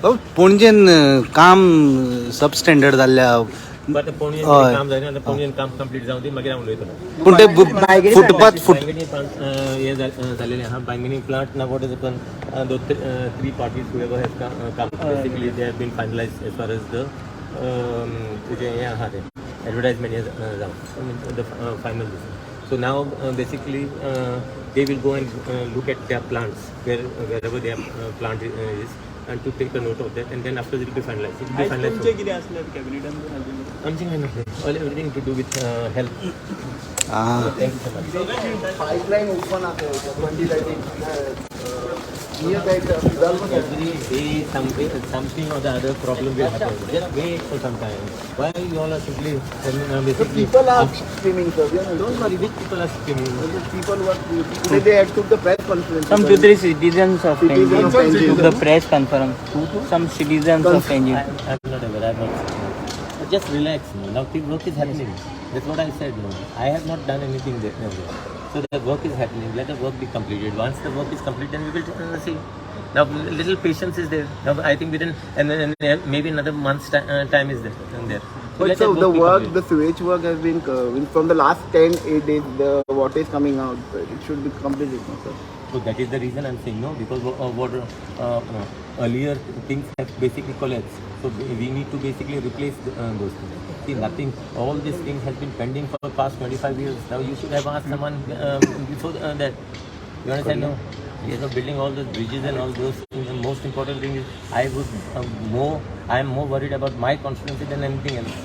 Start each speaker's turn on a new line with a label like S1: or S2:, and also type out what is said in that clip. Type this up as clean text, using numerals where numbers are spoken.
S1: पणजेन काम सबस्टँडर्ड जाल्ल्या
S2: बट पणजेन काम जायना आतां पणजेन काम कंप्लीट जावन दी मागीर हांव उलयतलो
S1: पूण ते फुटपाथ
S2: हे जालेलें आहा बांगणी प्लांट ना what is upon three parties whoever has come basically they have been finalized as far as the तुजें हें आहा तें advertisement हें जावन the final so now basically they will go and look at their plants wherever their plant is and to take a note of that and then after it will be finalized. It will be finalized. Everything to do with health. Thank you so much.
S3: Pipeline open
S2: every day something or the other problem will happen. Just wait for some time. Why you all are simply basically
S3: people are screaming, sir.
S2: Don't worry, which people are screaming?
S3: The people who are today they had took the press conference.
S4: Some 2-3 citizens of Panaji took the press conference. Some citizens of Panaji.
S2: I'm not aware. I'm not. But just relax. Now the work is happening. That's what I said. No, I have not done anything there. So the work is happening. Let the work be completed. Once the work is complete, then we will see. Now little patience is there. Now I think within and maybe another month's time is there.
S3: But so the work, the sewage work has been from the last 10-8 days. The water is coming out. It should be completed, no, sir.
S2: So that is the reason I'm saying no, because earlier things have basically collapsed. So we need to basically replace those things. See, nothing. All these things have been pending for the past 25 years. Now you should have asked someone before that. You understand? No. Yes, of building all those bridges and all those things. The most important thing is I am more worried about my constituency than anything else.